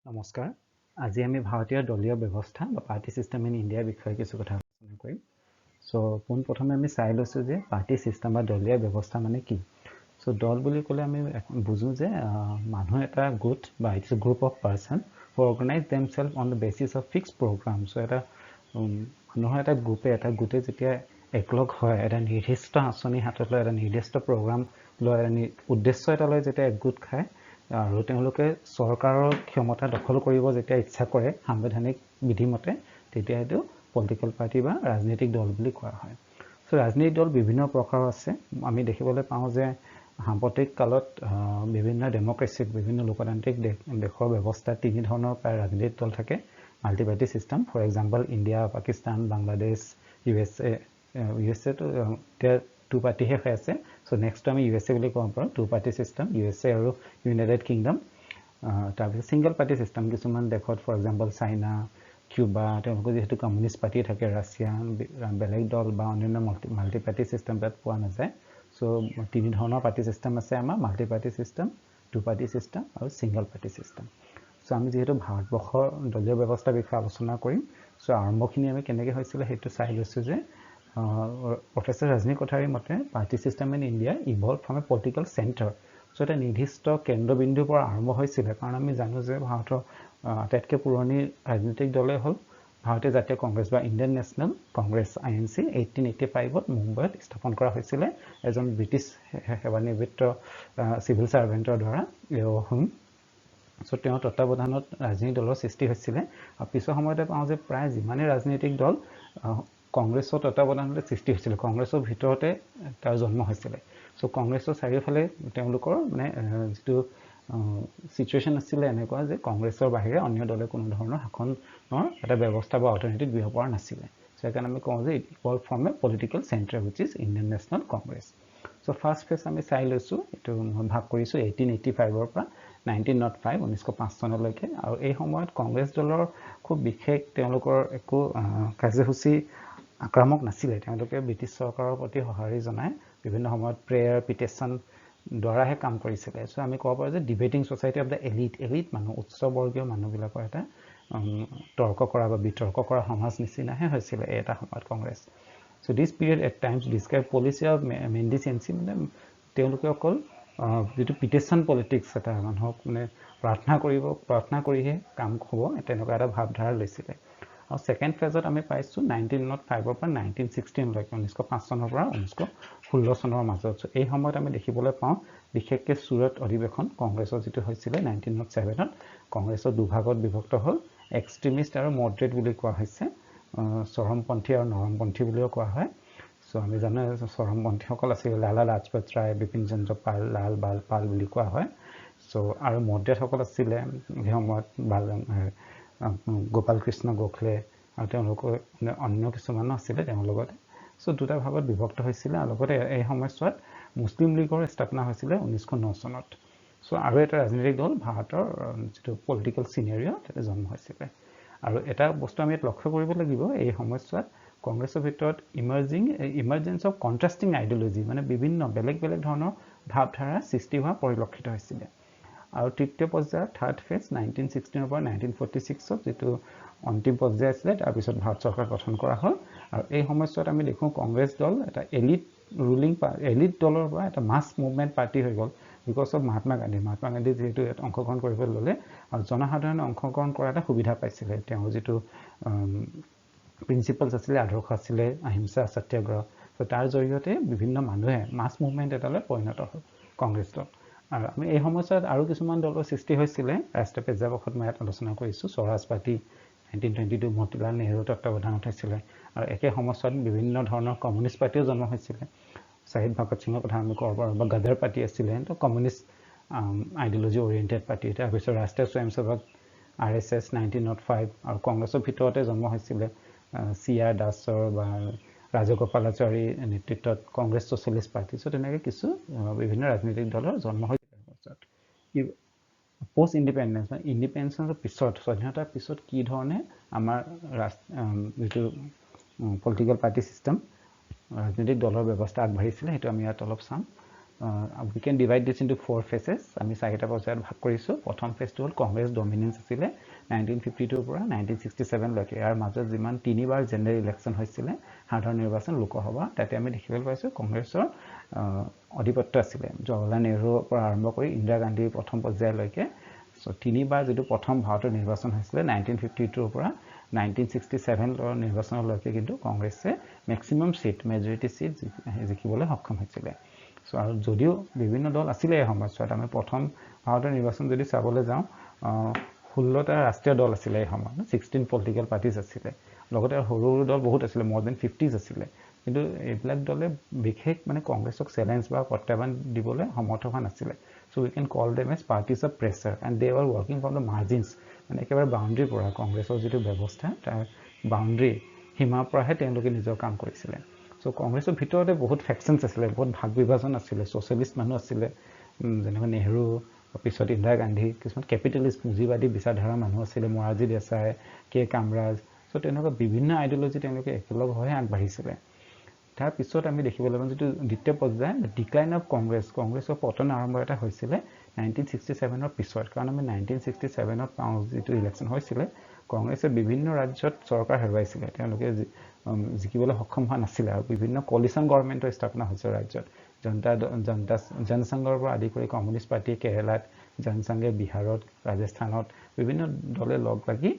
নমস্কাৰ আজি আমি ভাৰতীয় দলীয় ব্যৱস্থা বা পাৰ্টি সিস্টেম ইন ইণ্ডিয়াৰ বিষয়ে কিছু কথা আলোচনা কৰিম সো পোনপ্ৰথমে আমি চাই লৈছো যে পাৰ্টি সিস্টেম বা দলীয় ব্যৱস্থা মানে কি সো দল বুলি ক'লে আমি বুজো যে মানুহ এটা গোট বা it's a group of person who organize themselves on the basis of fixed program so এটা মানুহৰ এটা গোটে যেতিয়া একলগ হয় এটা নিৰ্দিষ্ট আঁচনি হাতত লৈ এটা নিৰ্দিষ্ট প্ৰগ্ৰাম লৈ উদ্দেশ্য এটা লৈ যেতিয়া একগোট খায় আৰু তেওঁলোকে চৰকাৰৰ ক্ষমতা দখল কৰিব যেতিয়া ইচ্ছা কৰে সাংবিধানিক বিধিমতে তেতিয়া এটো পলিটিক্যাল পাৰ্টি বা ৰাজনৈতিক দল বুলি কোৱা হয় সো ৰাজনৈতিক দল বিভিন্ন প্ৰকাৰৰ আছে আমি দেখিবলৈ পাওঁ যে সাম্প্ৰতিক কালত বিভিন্ন ডেমক্ৰেসিক বিভিন্ন লোকতান্ত্ৰিক দেশৰ ব্যৱস্থা তিনি ধৰণৰ প্ৰায় ৰাজনৈতিক দল থাকে multi party system for example India Pakistan Bangladesh USA তো টু পাৰ্টি হে আছে সো নেক্সট আমি ইউএসএ বুলি কোৱা পাৰো টু পাৰ্টি সিস্টেম ইউএসএ আৰু ইউনাইটেড কিংডম তাৰপিছত সিঙ্গল পাৰ্টি সিস্টেম কিছুমান দেখত ফৰ এক্সাম্পল চাইনা কিউবা তেওঁলোকৰ যেহেতু কমিউনিষ্ট পাৰ্টি থাকে ৰাছিয়া বেলেগ দল বা অন্যান্য মাল্টি পাৰ্টি সিস্টেম তাত পোৱা নাযায় সো তিনি ধৰণৰ পাৰ্টি সিস্টেম আছে আমাৰ multi party system two party system আৰু সিঙ্গল পাৰ্টি সিস্টেম সো আমি যেহেতু ভাৰতবৰ্ষৰ দলীয় ব্যৱস্থাৰ বিষয়ে আলোচনা কৰিম সো আৰম্ভখিনি আমি কেনেকৈ হৈছিল হেতু চাই লৈছো যে Professor Rajni Kothari মতে party system in India evolve from a political centre so এটা নিৰ্দিষ্ট কেন্দ্ৰবিন্দুৰ পৰা আৰম্ভ হৈছিল কাৰণ আমি জানো যে ভাৰতৰ আটাইতকৈ পুৰণি ৰাজনৈতিক দলে হ'ল ভাৰতীয় জাতীয় কংগ্ৰেছ বা ইণ্ডিয়ান নেশ্যনেল কংগ্ৰেছ INC 1885ত মুম্বাইত স্থাপন কৰা হৈছিল এজন ব্ৰিটিছ সেৱানিবৃত্ত সিভিল সাৰ্ভেন্টৰ দ্বাৰা সো তেওঁ তত্ত্বাৱধানত ৰাজনৈতিক দলৰ সৃষ্টি হৈছিল আৰু পিছৰ সময়তে পাওঁ যে প্ৰায় যিমানে ৰাজনৈতিক দল কংগ্ৰেছৰ তত্ত্বাৱধানতে সৃষ্টি হৈছিল কংগ্ৰেছৰ ভিতৰতে তাৰ জন্ম হৈছিল সো কংগ্ৰেছৰ চাৰিওফালে তেওঁলোকৰ মানে যেটো সিচুৱেচন আছিল এনেকুৱা যে কংগ্ৰেছৰ বাহিৰে অন্য দলে কোনো ধৰণৰ শাসনৰ এটা ব্যৱস্থা বা অৰ্থনৈতিক বিহ পৰা নাছিল সো কাৰণ আমি কওঁ যে it was from a political centre which is Indian national Congress so first phase আমি চাই লৈছো এটো ভাগ কৰিছো 1885 ৰ পৰা 1905 1905 চনলৈকে আৰু এই সময়ত কংগ্ৰেছ দলৰ খুব বিশেষ তেওঁলোকৰ একো কাৰ্যসূচী আক্ৰমক নাছিল তেওঁলোকে ব্ৰিটিছ চৰকাৰৰ প্ৰতি সঁহাৰি জনাই বিভিন্ন সময়ত প্ৰেয়াৰ পিটিশন দ্বাৰাহে কাম কৰিছিল সো আমি ক'ব পাৰো যে debating society of the elite মানুহ উচ্চবৰ্গীয় মানুহবিলাকৰ এটা তৰ্ক কৰা বা বিতৰ্ক কৰা সমাজ নিচিনাহে হৈছিল এটা সময়ত Congress so this period at times describe policy of mendicancy মানে তেওঁলোকে অকল যেটো পিটিশন পলিটিক্স এটা মানুহক মানে প্ৰাৰ্থনা কৰিহে কাম হ'ব তেনেকুৱা এটা ভাৱধাৰা লৈছিল আৰু সেকেন্ড ফেজত আমি পাইছো 1905 ৰ পৰা 1916 লৈকে 1905 চনৰ পৰা 1916 চনৰ মাজত এই সময়ত আমি দেখিবলৈ পাওঁ বিশেষকৈ সুৰত অধিৱেশন কংগ্ৰেছৰ যেটো হৈছিল 1907 ত কংগ্ৰেছৰ দুভাগত বিভক্ত হ'ল এক্সট্ৰিমিষ্ট আৰু মডাৰেট বুলি কোৱা হৈছে চৰমপন্থী আৰু নৰমপন্থী বুলিও কোৱা হয় সো আমি জানো চৰমপন্থীসকল আছিল লালা লাজপত ৰায় বিপিন চন্দ্ৰ পাল লাল বাল পাল বুলি কোৱা হয় সো আৰু মডাৰেটসকল আছিল এই সময়ত গোপাল কৃষ্ণ গোখলে আৰু তেওঁলোকৰ অন্য কিছুমান আছিল তেওঁৰ লগতে সো দুটা ভাগত বিভক্ত হৈছিল আৰু লগতে এই সময়ছোৱাত মুছলিম লীগৰ স্থাপনা হৈছিল 1909 চনত সো আৰু এটা ৰাজনৈতিক দল ভাৰতৰ যেটো পলিটিক্যাল সিনাৰিও তাতে জন্ম হৈছিল আৰু এটা বস্তু আমি লক্ষ্য কৰিব লাগিব এই সময়ছোৱাত কংগ্ৰেছৰ ভিতৰত ইমাৰ্জেন্স অফ কন্ট্ৰাস্টিং আইডিঅলজি মানে বিভিন্ন বেলেগ ধৰণৰ ভাৱধাৰা সৃষ্টি হোৱা পৰিলক্ষিত হৈছিল আৰু তৃতীয় পৰ্যায়ৰ থাৰ্ড ফেজ 1916 ৰ পৰা 1946 ত যেটো অন্তিম পৰ্যায় আছিল তাৰ পিছত ভাৰত চৰকাৰ গঠন কৰা হ'ল আৰু এই সময়ছোৱাত আমি দেখো কংগ্ৰেছ দল এটা এলিট দলৰ পৰা এটা মাস মুভমেন্ট পাৰ্টি হৈ গ'ল বিকজ অফ মহাত্মা গান্ধী যেহেতু অংশগ্ৰহণ কৰিবলৈ ল'লে আৰু জনসাধাৰণে অংশগ্ৰহণ কৰা এটা সুবিধা পাইছিল তেওঁ যেটো প্ৰিন্সিপালছ আছিল আদৰ্শ আছিল অহিংসা সত্যাগ্ৰহ সো তাৰ জৰিয়তে বিভিন্ন মানুহে মাস মুভমেন্ট এটালৈ পৰিণত হ'ল কংগ্ৰেছ দল আৰু আমি এই সময়ছোৱাত আৰু কিছুমান দলৰ সৃষ্টি হৈছিল ৰাষ্ট্ৰীয় পেজাবখত মই আলোচনা কৰিছো স্বৰাজ পাৰ্টি 1922 মতিলাল নেহৰু তত্ত্বাৱধানত হৈছিল আৰু একে সময়ছোৱাত বিভিন্ন ধৰণৰ কমিউনিষ্ট পাৰ্টিও জন্ম হৈছিল শহীদ ভগত সিংৰ কথা আমি ক'ব পাৰো বা গদৰ পাৰ্টি আছিল তো কমিউনিষ্ট আইডিঅলজি ওৰিয়েন্টেড পাৰ্টি এটা হৈছে ৰাষ্ট্ৰীয় স্বয়ংসেৱক RSS 1905 আৰু কংগ্ৰেছৰ ভিতৰতে জন্ম হৈছিল CR দাসৰ বা ৰাজগোপালাচাৰী নেতৃত্বত কংগ্ৰেছ সোশ্যালিষ্ট পাৰ্টি সো তেনেকৈ কিছু বিভিন্ন ৰাজনৈতিক দলৰ জন্ম হৈছিল পোষ্ট ইন্ডিপেন্ডেন্সৰ পিছত স্বাধীনতাৰ পিছত কি ধৰণে আমাৰ যেটো পলিটিক্যাল পাৰ্টি সিস্টেম ৰাজনৈতিক দলৰ ব্যৱস্থা আগবাঢ়িছিল হেতু আমি ইয়াত অলপ চাম we can divide this into 4 phases. আমি চাৰিটা পৰ্যায়ত ভাগ কৰিছো। প্ৰথম ফেজটো হ'ল কংগ্ৰেছ ডমিনেন্স আছিলে 1952 পৰা 1967 লৈকে। ইয়াৰ মাজত যিমান তিনিবাৰ জেনেৰেল ইলেকশ্যন হৈছিলে সাধাৰণ নিৰ্বাচন লোকসভা, তাতে আমি দেখিবলৈ পাইছো কংগ্ৰেছৰ অধিপত্য আছিলে জৱাহৰলাল নেহৰুৰ পৰা আৰম্ভ কৰি ইন্দিৰা গান্ধীৰ প্ৰথম পৰ্যায়লৈকে। সো তিনিবাৰ যেটো প্ৰথম ভাৰতৰ নিৰ্বাচন হৈছিলে 1952 পৰা 1967 ৰ নিৰ্বাচনলৈকে কিন্তু কংগ্ৰেছে ম্যাক্সিমাম সিট মেজৰিটি সিট জিকিবলৈ সক্ষম হৈছিলে। সো আৰু যদিও বিভিন্ন দল আছিলে এই সময়ছোৱাত, আমি প্ৰথম ভাৰতৰ নিৰ্বাচন যদি চাবলৈ যাওঁ 16টা ৰাষ্ট্ৰীয় দল আছিলে এই সময়ত, 16 পলিটিক্যাল পাৰ্টিজ আছিলে। লগতে সৰু সৰু দল বহুত আছিলে, more than 50 আছিলে। কিন্তু এইবিলাক দলে বিশেষ মানে কংগ্ৰেছক চ্যালেঞ্জ বা প্ৰত্যাহ্বান দিবলৈ সমৰ্থ হোৱা নাছিলে। So we can call them as parties of pressure and they were working from the margins, মানে একেবাৰে বাউণ্ডাৰীৰ পৰা কংগ্ৰেছৰ যিটো ব্যৱস্থা তাৰ বাউণ্ডাৰী সীমাৰ পৰাহে তেওঁলোকে নিজৰ কাম কৰিছিলে। সো কংগ্ৰেছৰ ভিতৰতে বহুত ফেকশনছ আছিলে, বহুত ভাগ বিভাজন আছিলে। সোশ্যালিষ্ট মানুহ আছিলে যেনেকৈ নেহৰু, পিছত ইন্দিৰা গান্ধী, কিছুমান কেপিটেলিষ্ট পুঁজিবাদী বিচাৰধাৰাৰ মানুহ আছিলে, মোৰাৰজী দেশাই, কে কামৰাজ। সো তেনেকুৱা বিভিন্ন আইডিঅলজি তেওঁলোকে একেলগ হৈ আগবাঢ়িছিলে। তাৰ পিছত আমি দেখিবলৈ পাম যিটো দ্বিতীয় পৰ্যায় ডিক্লাইন অফ কংগ্ৰেছৰ পতন আৰম্ভ এটা হৈছিলে 1967 ৰ পিছত। কাৰণ আমি 1967 ত পাওঁ যিটো ইলেকশ্যন হৈছিলে কংগ্ৰেছে বিভিন্ন ৰাজ্যত চৰকাৰ হেৰুৱাইছিলে, তেওঁলোকে জিকিবলৈ সক্ষম হোৱা নাছিলে আৰু বিভিন্ন কলিশন গভৰ্ণমেণ্টৰ স্থাপনা হৈছে ৰাজ্যত। জনসংঘৰ পৰা আদি কৰি কমিউনিষ্ট পাৰ্টিয়ে কেৰালাত, জনসংঘে বিহাৰত, ৰাজস্থানত বিভিন্ন দলে লগ লাগি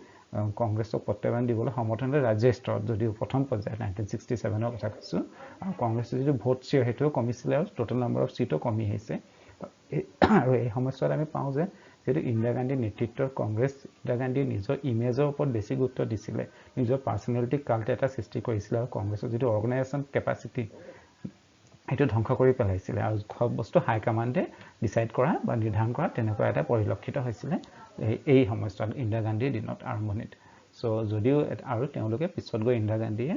কংগ্ৰেছক প্ৰত্যাহ্বান দিবলৈ সমৰ্থন দিলে ৰাজ্য স্তৰত। যদিও প্ৰথম পৰ্যায়ত 1967 কথা কৈছোঁ, আৰু কংগ্ৰেছৰ যিটো ভোট শ্বেয়াৰ সেইটোও কমিছিলে আৰু টোটেল নাম্বাৰ অফ সিটো কমি আহিছে। আৰু এই সময়ছোৱাত আমি পাওঁ যে যেটো ইন্দিৰা গান্ধীৰ নেতৃত্বৰ কংগ্ৰেছ, ইন্দিৰা গান্ধীৰ নিজৰ ইমেজৰ ওপৰত বেছি গুৰুত্ব দিছিলে, নিজৰ পাৰ্চনেলিটি কাল্ট এটা সৃষ্টি কৰিছিলে আৰু কংগ্ৰেছৰ যিটো অৰ্গেনাইজেশ্যন কেপাচিটি সেইটো ধ্বংস কৰি পেলাইছিলে আৰু সব বস্তু হাই কমাণ্ডে ডিসাইড কৰা বা নিৰ্ধাৰণ কৰা তেনেকুৱা এটা পৰিলক্ষিত হৈছিলে এই সময়ছোৱাত ইন্দিৰা গান্ধীৰ দিনত আৰম্ভণিত। সো যদিও আৰু তেওঁলোকে পিছত গৈ ইন্দিৰা গান্ধীয়ে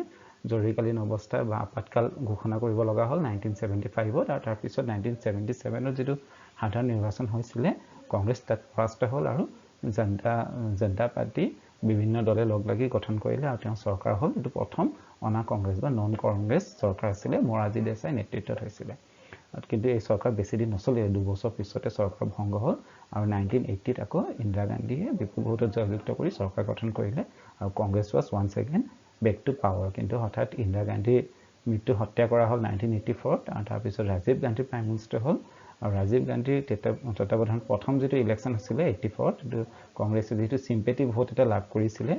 জৰুৰীকালীন অৱস্থা বা আপাতকাল ঘোষণা কৰিব লগা হ'ল 1975 আৰু তাৰ পিছত 1977 যিটো সাধাৰণ নিৰ্বাচন হৈছিলে কংগ্ৰেছ তাত পৰাস্ত হ'ল আৰু জনতা পাৰ্টি বিভিন্ন দলে লগ লাগি গঠন কৰিলে আৰু তেওঁ চৰকাৰ হ'ল। এইটো প্ৰথম অনা কংগ্ৰেছ বা নন কংগ্ৰেছ চৰকাৰ আছিলে, মোৰাৰজী দেশাই নেতৃত্বত হৈছিলে। কিন্তু এই চৰকাৰ বেছি দিন নচলিলে, 2 বছৰ পিছতে চৰকাৰ ভংগ হ'ল আৰু 1980 আকৌ ইন্দিৰা গান্ধীয়ে বিপুল ভোটত জয়যুক্ত কৰি চৰকাৰ গঠন কৰিলে আৰু Congress was once again back to power. কিন্তু হঠাৎ ইন্দিৰা গান্ধীৰ মৃত্যু হত্যা কৰা হ'ল 1984 আৰু তাৰ পিছত ৰাজীৱ গান্ধী প্ৰাইম মিনিষ্টাৰ হ'ল আৰু ৰাজীৱ গান্ধীৰ তত্ত্বাৱধানত প্ৰথম যিটো ইলেকশ্যন হৈছিলে 84 টো কংগ্ৰেছে যিটো সিম্পেথি ভোট এটা লাভ কৰিছিলে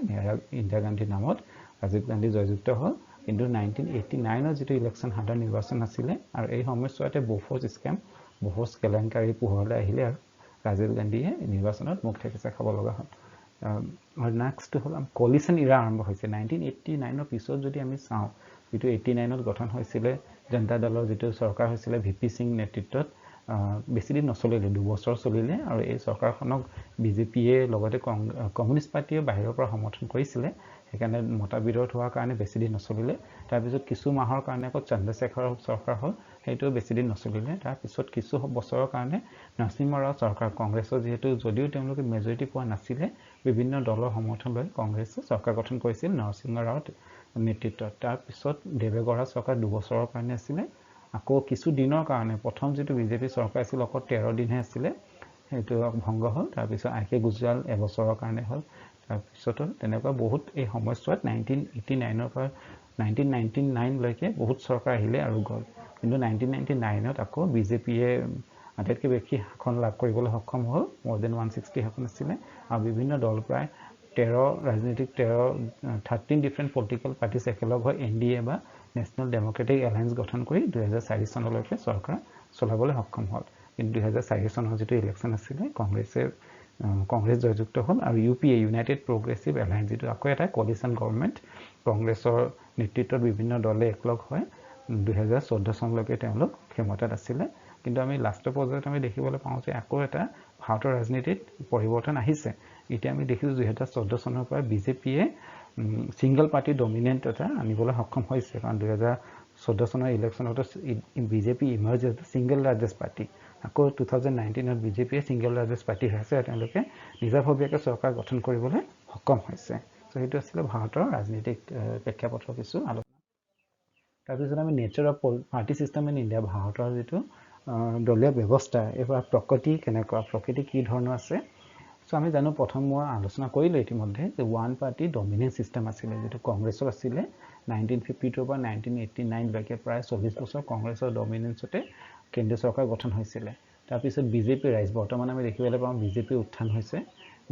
ইন্দিৰা গান্ধীৰ নামত, ৰাজীৱ গান্ধী জয়যুক্ত হ'ল। কিন্তু 1989 যিটো ইলেকশ্যন সাধাৰণ নিৰ্বাচন আছিলে আৰু এই সময়ছোৱাতে বফৰ্ছ স্কেম, বফৰ্ছ কেলেংকাৰী পোহৰলৈ আহিলে আৰু ৰাজীৱ গান্ধীয়ে নিৰ্বাচনত মুখ থেকেচা খাব লগা হ'ল। আৰু নেক্সট হ'ল কলিশন ইৰা আৰম্ভ হৈছে 1989 পিছত। যদি আমি চাওঁ যিটো 89 গঠন হৈছিলে জনতা দলৰ যিটো চৰকাৰ হৈছিলে ভিপি সিং নেতৃত্বত, বেছি দিন নচলিলে, 2 বছৰ চলিলে আৰু এই চৰকাৰখনক বিজেপিয়ে লগতে কমিউনিষ্ট পাৰ্টিয়ে বাহিৰৰ পৰা সমৰ্থন কৰিছিলে, সেইকাৰণে মতবিৰোধ হোৱাৰ কাৰণে বেছি দিন নচলিলে। তাৰপিছত কিছু মাহৰ কাৰণে আকৌ চন্দ্ৰশেখৰৰ চৰকাৰ হ'ল, সেইটো বেছি দিন নচলিলে। তাৰপিছত কিছু বছৰৰ কাৰণে নৰসিংহ ৰাও চৰকাৰ, কংগ্ৰেছৰ যিহেতু যদিও তেওঁলোকে মেজৰিটি পোৱা নাছিলে বিভিন্ন দলৰ সমৰ্থন লৈ কংগ্ৰেছে চৰকাৰ গঠন কৰিছিল নৰসিংহ ৰাওৰ নেতৃত্বত। তাৰপিছত দেৱেগৌড়া চৰকাৰ 2 বছৰৰ কাৰণে আছিলে। আকৌ কিছু দিনৰ কাৰণে প্ৰথম যিটো বিজেপি চৰকাৰ আছিল অকল 13 দিনহে আছিলে, সেইটো ভংগ হ'ল। তাৰপিছত আই.কে. গুজৰাল এবছৰৰ কাৰণে হ'ল। তাৰপিছতো তেনেকুৱা বহুত এই সময়ছোৱাত 1989 পৰা 1999 লৈকে বহুত চৰকাৰ আহিলে আৰু গ'ল। কিন্তু 1999 আকৌ বিজেপিয়ে আটাইতকৈ বেছি শাসন লাভ কৰিবলৈ সক্ষম হ'ল, more than 160 শাসন আছিলে আৰু বিভিন্ন দল প্ৰায় 13 ডিফাৰেণ্ট পলিটিকেল পাৰ্টিজ একেলগ হৈ NDA বা নেশ্যনেল ডেমক্ৰেটিক এলায়েন্স গঠন কৰি 2004 চনলৈকে চৰকাৰ চলাবলৈ সক্ষম হ'ল। কিন্তু 2004 চনৰ যিটো ইলেকশ্যন আছিলে কংগ্ৰেছ জয়যুক্ত হ'ল আৰু UPA ইউনাইটেড প্ৰগ্ৰেছিভ এলায়েন্স যিটো আকৌ এটা কলিশন গভৰ্ণমেণ্ট, কংগ্ৰেছৰ নেতৃত্বত বিভিন্ন দলে একলগ হৈ 2014 চনলৈকে তেওঁলোক ক্ষমতাত আছিলে। কিন্তু আমি লাষ্টৰ পৰ্যায়ত আমি দেখিবলৈ পাওঁ যে আকৌ এটা ভাৰতৰ ৰাজনীতিত পৰিৱৰ্তন আহিছে। এতিয়া আমি দেখিছোঁ 2014 চনৰ পৰা বিজেপিয়ে সিংগল পাৰ্টি ডমিনেণ্ট এটা আনিবলৈ সক্ষম হৈছে, কাৰণ 2014 চনৰ ইলেকশ্যনত BJP emerge as single largest party. আকৌ 2019ত বিজেপিয়ে সিংগল লাৰ্জেষ্ট পাৰ্টি হৈছে আৰু তেওঁলোকে নিজাববীয়াকৈ চৰকাৰ গঠন কৰিবলৈ সক্ষম হৈছে। চ' সেইটো আছিলে ভাৰতৰ ৰাজনীতিক প্ৰেক্ষাপটৰ কিছু আলোচনা। তাৰপিছত আমি nature of party system in India, ভাৰতৰ যিটো দলীয় ব্যৱস্থা এবাৰ প্ৰকৃতি কেনেকুৱা প্ৰকৃতি কি ধৰণৰ আছে সো আমি জানো প্ৰথম মই আলোচনা কৰিলো ইতিমধ্যে যে ওৱান পাৰ্টি ডমিনেন্ট সিস্টেম আছিল যেটো কংগ্ৰেছৰ আছিল 1952 পৰা 1989 লৈকে প্ৰায় 40 বছৰ কংগ্ৰেছৰ ডমিনেন্সতে কেন্দ্ৰীয় চৰকাৰ গঠন হৈছিল তাৰ পিছত বিজেপি ৰাইজ বৰ্তমান আমি দেখিবলৈ পাওঁ বিজেপি উত্থান হৈছে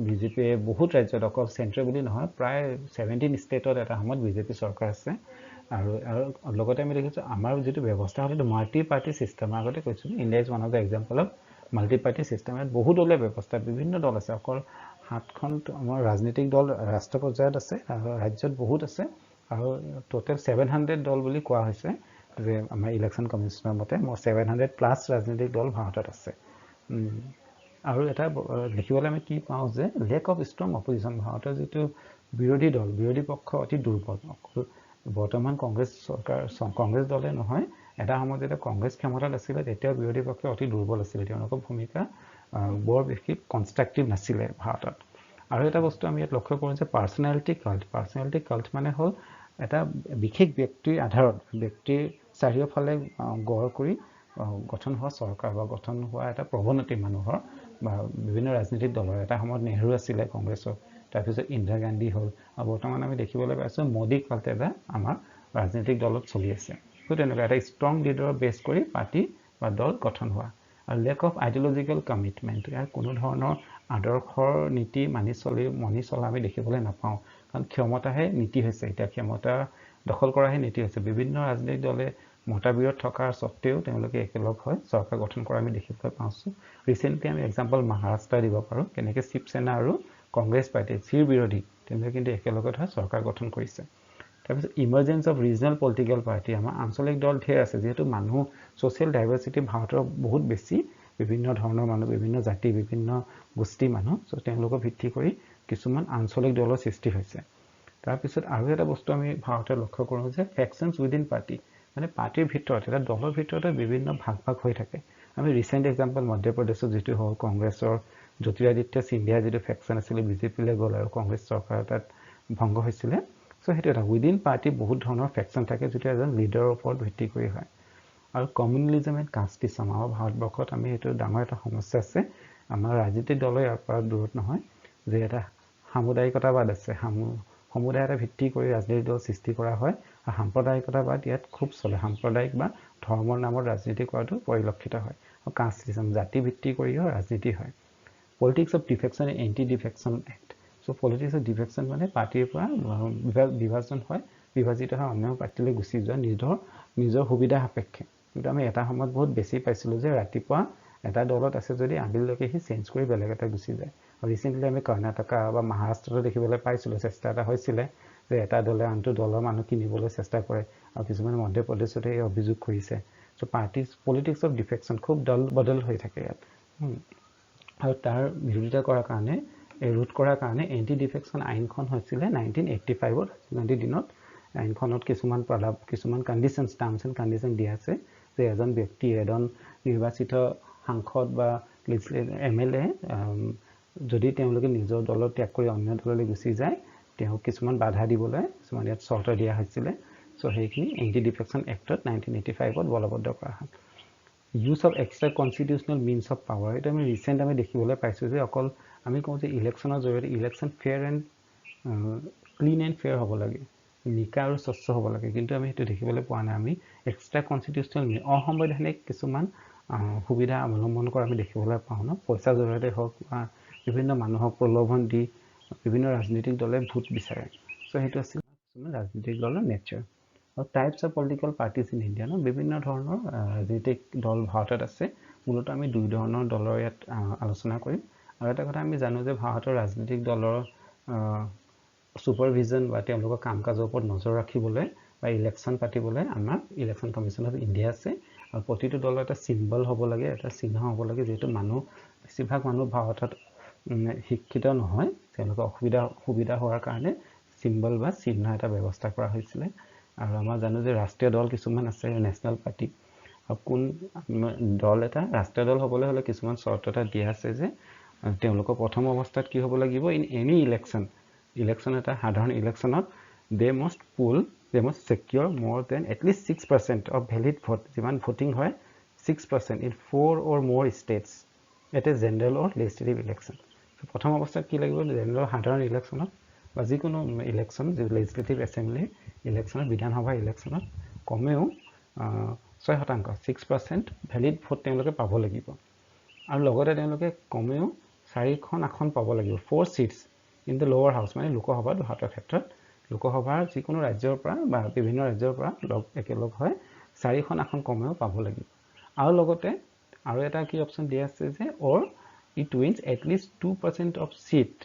বিজেপি বহুত ৰাজ্যত অকল সেন্ট্ৰেল বুলি নহয় প্ৰায় 17 ষ্টেটত এটা সময়ত বিজেপি চৰকাৰ আছে আৰু লগতে আমি দেখিছো আমাৰ যেটো ব্যৱস্থা হল মাল্টি পাৰ্টি সিস্টেম আগতে কৈছো India is one of the example of multi party সিস্টেমত বহু দলীয় ব্যৱস্থা বিভিন্ন দল আছে অকল 7খন আমাৰ ৰাজনৈতিক দল ৰাষ্ট্ৰ পৰ্যায়ত আছে আৰু ৰাজ্যত বহুত আছে আৰু টোটাল 700 দল বুলি কোৱা হৈছে যে আমাৰ ইলেকশন কমিশনৰ মতে 700 প্লাস ৰাজনৈতিক দল ভাৰতত আছে আৰু এটা দেখিবলৈ আমি কি পাওঁ যে লেক অফ ষ্ট্ৰং অপজিশন ভাৰতৰ যেটো বিৰোধী দল বিৰোধী পক্ষ অতি দুৰ্বল বৰ্তমান কংগ্ৰেছ চৰকাৰ কংগ্ৰেছ দলে নহয় এটা সময়ত যেতিয়া কংগ্ৰেছ ক্ষমতাত আছিল তেতিয়া বিৰোধী পক্ষ অতি দুৰ্বল আছিল তেওঁলোকৰ ভূমিকা বৰ বেছি কনস্ট্ৰাকটিভ নাছিল ভাৰতত আৰু এটা বস্তু আমি ইয়াত লক্ষ্য কৰোঁ যে পাৰ্সোনালিটি কাল্ট মানে হল এটা বিশেষ ব্যক্তিৰ আধাৰত ব্যক্তিৰ চাৰিওফালে গড় কৰি গঠন হোৱা চৰকাৰ বা গঠন হোৱা এটা প্ৰৱণতি মানুহৰ বা বিভিন্ন ৰাজনৈতিক দলৰ এটা সময়ত নেহৰু আছিল কংগ্ৰেছৰ তাৰ পিছত ইন্দিৰা গান্ধী হল আৰু বৰ্তমান আমি দেখিবলৈ পাইছো মোদী কাল্ট এটা আমাৰ ৰাজনৈতিক দলত চলি আছে তো তেনেকুৱা এটা ষ্ট্ৰং লিডাৰৰ বেছ কৰি পাৰ্টি বা দল গঠন হোৱা আৰু লেক অফ আইডিঅলজিক্যাল কমিটমেন্ট ইয়াৰ কোনো ধৰণৰ আদৰ্শৰ নীতি মানি চলা আমি দেখিবলৈ নাপাওঁ কাৰণ ক্ষমতাহে নীতি হৈছে এতিয়া ক্ষমতা দখল কৰাহে নীতি হৈছে বিভিন্ন ৰাজনৈতিক দলে মতবিৰোধ থকাৰ সত্ত্বেও তেওঁলোকে একেলগ হৈ চৰকাৰ গঠন কৰা আমি দেখিবলৈ পাইছো ৰিসেন্টলি আমি এক্সাম্পল মহাৰাষ্ট্ৰ দিব পাৰো কেনেকৈ শিৱসেনা আৰু কংগ্ৰেছ পাৰ্টি চিৰ বিৰোধী তেওঁলোকে কিন্তু একেলগত হৈ চৰকাৰ গঠন কৰিছে তাৰপিছত ইমাৰ্জেন্স অফ ৰিজনাল পলিটিক্যাল পাৰ্টি আমাৰ আঞ্চলিক দল ঢেৰ আছে যেহেতু মানুহ সোশ্যাল ডাইভাৰ্সিটি ভাৰতৰ বহুত বেছি বিভিন্ন ধৰণৰ মানুহ বিভিন্ন জাতি বিভিন্ন গোষ্ঠী মানুহ সো তেওঁলোকৰ ভিত্তি কৰি কিছুমান আঞ্চলিক দলৰ সৃষ্টি হৈছে তাৰ পিছত আৰু এটা বস্তু আমি ভাৰতত লক্ষ্য কৰোঁ যে ফেকশনস উইদিন পাৰ্টি মানে পাৰ্টিৰ ভিতৰত এটা দলৰ ভিতৰতে বিভিন্ন ভাগ হৈ থাকে আমি ৰিসেন্ট এক্সাম্পল মধ্যপ্ৰদেশত যেটো হ'ল কংগ্ৰেছৰ জ্যোতিৰাদিত্য সিন্ধিয়া যেটো ফেকশন আছিল বিজেপিলৈ গ'ল আৰু কংগ্ৰেছ চৰকাৰ তাত ভংগ হৈছিল সো হেতু এটা উইদিন পাৰ্টি বহুত ধৰণৰ ফেকশন থাকে যেটো এজন লিডাৰৰ ওপৰত ভিত্তি কৰি হয় আৰু কমিউনিজম এণ্ড কাষ্টিজম আমাৰ ভাৰতবৰ্ষত আমি এটো ডাঙৰ এটা সমস্যা আছে আমাৰ ৰাজনৈতিক দলৰ ইয়াৰ পৰা দূৰত নহয় যে এটা সামুদায়িকতাবাদ আছে সমুদায় এটা ভিত্তি কৰি ৰাজনৈতিক দল সৃষ্টি কৰা হয় আৰু সাম্প্ৰদায়িকতাবাদ ইয়াত খুব চলে সাম্প্ৰদায়িক বা ধৰ্মৰ নামত ৰাজনীতি কৰাটো পৰিলক্ষিত হয় আৰু কাষ্টিজম জাতি ভিত্তি কৰিও ৰাজনীতি হয় politics of defection and anti defection act so politics of defection মানে পাৰ্টিৰ পৰা বিভাজন হয় বিভাজিত হয় অন্য পাৰ্টিলৈ গুচি যোৱা নিজৰ সুবিধা সাপেক্ষে কিন্তু আমি এটা সময়ত বহুত বেছি পাইছিলো যে ৰাতিপুৱা এটা দলত আছে যদি আবিললৈকে হি চেঞ্জ কৰি বেলেগ এটা গুচি যায় আৰু ৰিসেন্টলি আমি কৰ্ণাটক বা মহাৰাষ্ট্ৰত দেখিবলৈ পাইছিলো চেষ্টা এটা হৈছিল যে এটা দলে আনটো দলৰ মানুহ কিনিবলৈ চেষ্টা কৰে আৰু কিছুমান মধ্যপ্ৰদেশতে এই অভিযোগ কৰিছে সো পলিটিক্স অফ ডিফেকশন খুব দল বদল হৈ থাকে ইয়াত আৰু তাৰ বিৰোধিতা কৰাৰ কাৰণে ৰোধ কৰাৰ কাৰণে এন্টি ডিফেকশন আইনখন হৈছিল 1985 ত গান্ধী দিনত আইনখনত কিছুমান কন্ডিশনস টাৰ্মছ এণ্ড কন্ডিশন দিয়া আছে যে এজন ব্যক্তি এজন নিৰ্বাচিত সাংসদ বা এমএলএ যদি তেওঁলোকে নিজৰ দলৰ ত্যাগ কৰি অন্য দললৈ গুচি যায় তেওঁ কিছুমান বাধা দিবলৈ কিছুমান ইয়াত চৰ্ত দিয়া হৈছিল সো হেইখিনি এন্টি ডিফেকশন এক্টত 1985 ত বলবদ্ধ কৰা হয় use of extra constitutional means of power এটা আমি ৰিসেন্ট আমি দেখিবলৈ পাইছো যে অকল আমি কওঁ যে ইলেকশনৰ জৰিয়তে election fair and clean and fair হ'ব লাগে নিকা আৰু স্বচ্ছ হ'ব লাগে কিন্তু আমি হেতু দেখিবলৈ পোৱা নাই আমি এক্সট্ৰা কনস্টিটিউশনাল অসাংবিধানিক কিছুমান সুবিধা অৱলম্বন কৰা আমি দেখিবলৈ পাওঁ ন পইচা জৰিয়তে হওক বা বিভিন্ন মানুহক প্ৰলোভন দি বিভিন্ন ৰাজনৈতিক দলে ভোট বিচাৰে সো হেতু আছিল কিছুমান ৰাজনৈতিক দলৰ নেচাৰ আৰু types of political parties in India ন বিভিন্ন ধৰণৰ ৰাজনৈতিক দল ভাৰতত আছে মূলতঃ আমি দুই ধৰণৰ দলৰ ইয়াত আলোচনা কৰিম আৰু এটা কথা আমি জানো যে ভাৰতৰ ৰাজনৈতিক দলৰ সুপাৰভিজন বা তেওঁলোকৰ কামকাজৰ ওপৰত নজৰ ৰাখিবলৈ বা ইলেকশন পাতিবলৈ আমাৰ ইলেকশন কমিশন অফ ইণ্ডিয়া আছে আৰু প্ৰতিটো দলৰ এটা সিম্বল হ'ব লাগে এটা চিহ্ন হ'ব লাগে যেটো মানুহ বেছিভাগ মানুহ ভাৰতত শিক্ষিত নহয় তেওঁলোকৰ সুবিধা হোৱাৰ কাৰণে সিম্বল বা চিহ্ন এটা ব্যৱস্থা কৰা হৈছিল আৰু আমাৰ জানো যে ৰাষ্ট্ৰীয় দল কিছুমান আছে নেশনাল পাৰ্টি আৰু কোন দল এটা ৰাষ্ট্ৰীয় দল হ'বলৈ হলে কিছুমান চৰ্ত এটা দিয়া আছে যে তেওঁলোকৰ প্ৰথম অৱস্থাত কি হ'ব লাগিব ইন এনি ইলেকশন এটা সাধাৰণ ইলেকশনত they must secure more than at least 6% of valid vote যিমান ভোটিং হয় 6% in 4 or more states at a general or legislative election. So প্ৰথম অৱস্থাত কি লাগিব জেনেৰেল সাধাৰণ ইলেকশ্যনত বা যিকোনো ইলেকশ্যন যে লেজিসলেটিভ এছেম্বলি ইলেকশ্যনত বিধানসভা ইলেকশ্যনত কমেও 6% 6% ভ্যালিড ভোট তেওঁলোকে পাব লাগিব আৰু লগতে তেওঁলোকে কমেও 4খন আসন পাব লাগিব 4 seats in the lower house মানে লোকসভা দুহাতৰ ক্ষেত্ৰত লোকসভাৰ যিকোনো ৰাজ্যৰ পৰা বা বিভিন্ন ৰাজ্যৰ পৰা একেলগ হয় 4খন আসন কমেও পাব লাগিব আৰু লগতে আৰু এটা কি অপচন দিয়া আছে যে or it wins at least 2% of seat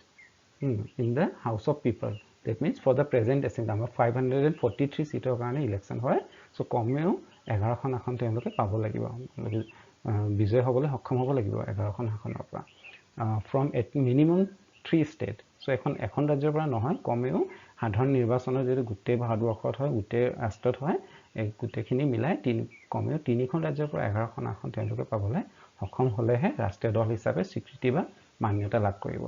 in the house of people that means for the present assembly আমাৰ 543 সিটৰ কাৰণে ইলেকশ্যন হয় সো কমেও 11খন আসন তেওঁলোকে পাব লাগিব বিজয় হ'বলৈ সক্ষম হ'ব লাগিব 11খন আসনৰ পৰা from at minimum 3 state so এখন ৰাজ্যৰ পৰা নহয় কমেও সাধাৰণ নিৰ্বাচনৰ যেটো গুটেই ভাৰতবৰ্ষত হয় গুটেই ৰাষ্ট্ৰত হয় এক গুটেখিনি মিলাই কমেও 3খন ৰাজ্যৰ পৰা 11খন আসন তেওঁলোকে পাবলৈ সক্ষম হ'লেহে ৰাষ্ট্ৰীয় দল হিচাপে স্বীকৃতি বা মান্যতা লাভ কৰিব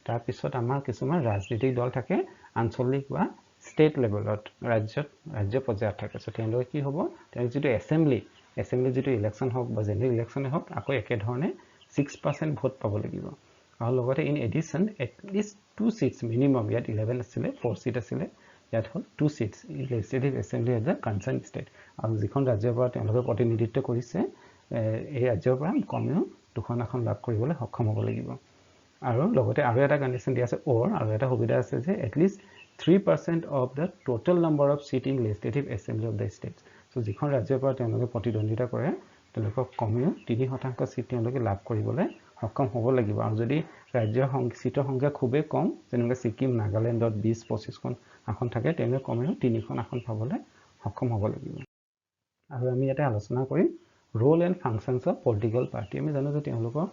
তাৰ পিছত আমাৰ কিছুমান ৰাজনৈতিক দল থাকে আঞ্চলিক বা ষ্টেট লেভেলত ৰাজ্য পৰ্যায়ত থাকে সো তেওঁলোকে কি হ'ব তেওঁলোক যেটো এছেম্বলি যেটো ইলেকশ্যন হওক বা জেনেৰেল ইলেকশ্যন হওক আকৌ একে ধৰণে 6% ভোট পাব লাগিব আৰু লগতে in edition at least 2 seats minimum ইয়াত 11 আছিল 4 seat আছিল ইয়াত হ'ল 2 seats in legislative assembly of the concerned state আৰু যিখন ৰাজ্যৰ পৰা তেওঁলোকে প্ৰতিনিধিত্ব কৰিছে এই ৰাজ্যৰ পৰা কমেও দুখন আসন লাভ কৰিবলৈ সক্ষম হ'ব লাগিব আৰু লগতে আৰু এটা কন্ডিশন দিয়া আছে or আৰু এটা সুবিধা আছে যে at least 3% of the total number of seats in legislative assembly of the states so যিখন ৰাজ্যৰ পৰা তেওঁলোকে প্ৰতিদ্বন্দ্বিতা কৰে তেওঁলোকক কমেও 3% সিট তেওঁলোকে লাভ কৰিবলৈ সক্ষম হ'ব লাগিব আৰু যদি ৰাজ্যৰ সিটৰ সংখ্যা খুবেই কম যেনেকৈ সিকিম নাগালেণ্ডত 20-25খন আসন থাকে তেওঁলোকে কমেও 3খন আসন পাবলৈ সক্ষম হ'ব লাগিব আৰু আমি এটা আলোচনা কৰিম role and functions of political party আমি জানো যে তেওঁলোকৰ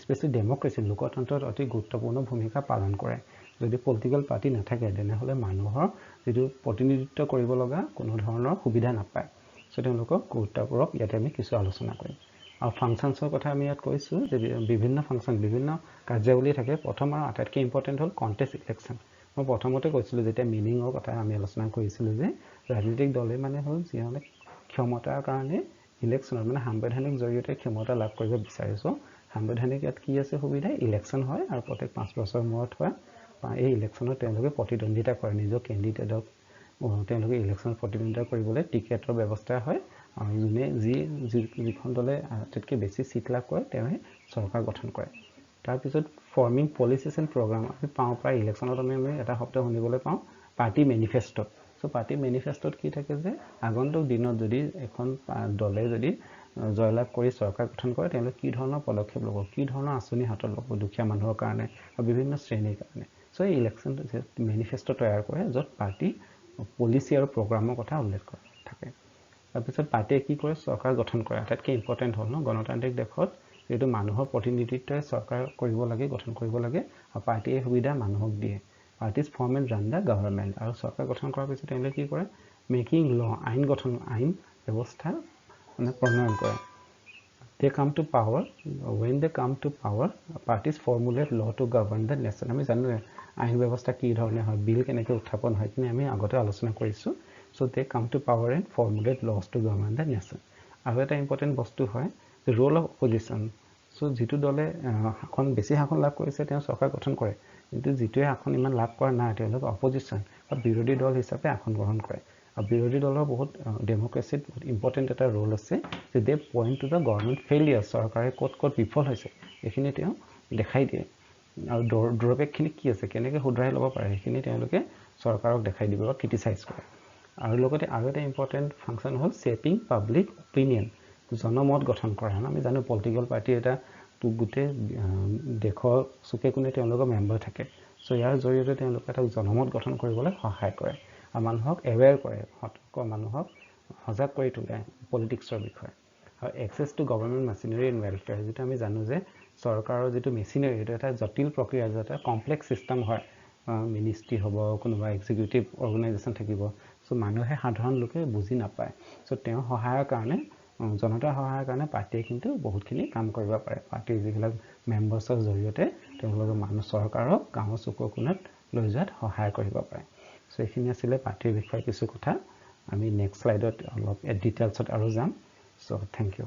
স্পেচিয়েলি ডেমক্ৰেসি লোকতন্ত্ৰত অতি গুৰুত্বপূৰ্ণ ভূমিকা পালন কৰে যদি পলিটিক্যাল পাৰ্টি নাথাকে তেনেহলে মানুহৰ যেটো প্ৰতিনিধিত্ব কৰিব লগা কোনো ধৰণৰ সুবিধা নাপায় সো তেওঁলোকক গুৰুত্বপূৰ্ণ ইয়াতে আমি কিছু আলোচনা কৰিম আৰু ফাংচনছৰ কথা আমি ইয়াত কৈছো যে বিভিন্ন ফাংচন বিভিন্ন কাৰ্যাৱলী থাকে প্ৰথম আৰু আটাইতকৈ ইম্পৰ্টেন্ট হ'ল কন্টেষ্ট ইলেকশ্যন মই প্ৰথমতে কৈছিলো যেতিয়া মিনিংৰ কথা আমি আলোচনা কৰিছিলো যে ৰাজনৈতিক দলে মানে হ'ল যিহলে ক্ষমতাৰ কাৰণে ইলেকশ্যন মানে সাংবিধানিক জৰিয়তে ক্ষমতা লাভ কৰিব বিচাৰিছো সাংবিধানিক ইয়াত কি আছে সুবিধা ইলেকশ্যন হয় আৰু প্ৰত্যেক 5 বছৰ মূৰত হয় এই ইলেকশ্যনত তেওঁলোকে প্ৰতিদ্বন্দ্বিতা কৰে নিজৰ কেণ্ডিডেটক তেওঁলোকে ইলেকশ্যনত প্ৰতিদ্বন্দ্বিতা কৰিবলৈ টিকেটৰ ব্যৱস্থা হয় আৰু যোনে যিখন দলে আটাইতকৈ বেছি সিট লাভ কৰে তেওঁ চৰকাৰ গঠন কৰে তাৰ পিছত ফৰ্মিং পলিচিজ এণ্ড প্ৰগ্ৰাম আমি পাওঁ প্ৰায় ইলেকশ্যনত আমি এটা শব্দ শুনিবলৈ পাওঁ পাৰ্টি মেনিফেষ্টো সো পাৰ্টি মেনিফেষ্টোত কি থাকে যে আগন্তুক দিনত যদি এখন দলে যদি জয়লাভ কৰি চৰকাৰ গঠন কৰে তেওঁলোকে কি ধৰণৰ পদক্ষেপ ল'ব কি ধৰণৰ আঁচনি হাতত ল'ব দুখীয়া মানুহৰ কাৰণে আৰু বিভিন্ন শ্ৰেণীৰ কাৰণে সো এই ইলেকশ্যন মেনিফেষ্টো তৈয়াৰ কৰে য'ত পাৰ্টি পলিচি আৰু প্ৰগ্ৰামৰ কথা উল্লেখ কৰা থাকে তাৰপিছত পাৰ্টিয়ে কি কৰে চৰকাৰ গঠন কৰে আটাইতকৈ ইম্পৰ্টেন্ট হ'ল গণতান্ত্ৰিক দেশত যেটো মানুহৰ প্ৰতিনিধিত্বই চৰকাৰ কৰিব লাগে গঠন কৰিব লাগে আৰু পাৰ্টিয়ে সুবিধা মানুহক দিয়ে parties form and run the government আৰু চৰকাৰ গঠন কৰাৰ পিছত তেওঁলোকে কি কৰে মেকিং ল আইন ব্যৱস্থা মানে প্ৰণয়ন কৰে they come to power when they come to power parties formulate law to govern the nation আমি জানো আইন ব্যৱস্থা কি ধৰণে হয় বিল কেনেকৈ উত্থাপন হয় কিন্তু আমি আগতে আলোচনা কৰিছো so they come to power and formulate laws to govern the nation আৰু এটা ইম্পৰ্টেন্ট বস্তু হয় the role of opposition so যেটো দলে বেছি শাসন লাভ কৰিছে তেওঁ চৰকাৰ গঠন কৰে কিন্তু যেটোৱে শাসন ইমান লাভ কৰা নাই তেওঁলোক অপজিশন বা বিৰোধী দল হিচাপে শাসন গ্ৰহণ কৰে আৰু বিৰোধী দলৰ বহুত ডেমক্ৰেসিত ইম্পৰ্টেন্ট এটা ৰোল আছে যে they point to the government failure চৰকাৰে ক'ত বিফল হৈছে এইখিনি তেওঁ দেখাই দিয়ে আৰু ড্ৰবেকখিনি কি আছে কেনেকৈ শুধৰাই ল'ব পাৰে এইখিনি তেওঁলোকে চৰকাৰক দেখাই দিব বা ক্ৰিটিসাইজ কৰে আৰু লগতে আৰু এটা ইম্পৰ্টেন্ট ফাংচন হ'ল শেপিং পাব্লিক অপিনিয়ন জনমত গঠন কৰা আমি জানো পলিটিক্যাল পাৰ্টি এটা গোটেই দেশৰ চুকে কোণে তেওঁলোকৰ মেম্বাৰ থাকে সো ইয়াৰ জৰিয়তে তেওঁলোকে এটা জনমত গঠন কৰিবলৈ সহায় কৰে আৰু মানুহক এৱেৰ কৰে মানুহক সজাগ কৰি তোলে পলিটিক্সৰ বিষয়ে আৰু access to government machinery and welfare যেটো আমি জানো যে চৰকাৰৰ যেটো মেচিনাৰী এটা এটা জটিল প্ৰক্ৰিয়া যেটা কমপ্লেক্স সিস্টেম হয় মিনিষ্ট্ৰি হ'ব কোনোবা এক্সিকিউটিভ অৰ্গানাইজেশ্যন থাকিব সো মানুহে সাধাৰণ লোকে বুজি নাপায় সো তেওঁ সহায়ৰ কাৰণে জনতাৰ সহায়ৰ কাৰণে পাৰ্টিয়ে কিন্তু বহুতখিনি কাম কৰিব পাৰে পাৰ্টিৰ যিবিলাক মেম্বাৰ্ছৰ জৰিয়তে তেওঁলোকে মানুহ চৰকাৰক গাঁৱৰ চুকৰ কোণত লৈ যোৱাত সহায় কৰিব পাৰে সো এইখিনি আছিল পাৰ্টিৰ বিষয়ে কিছু কথা আমি নেক্সট স্লাইডত অলপ ডিটেইলছত আৰু যাম সো থ্যাংক ইউ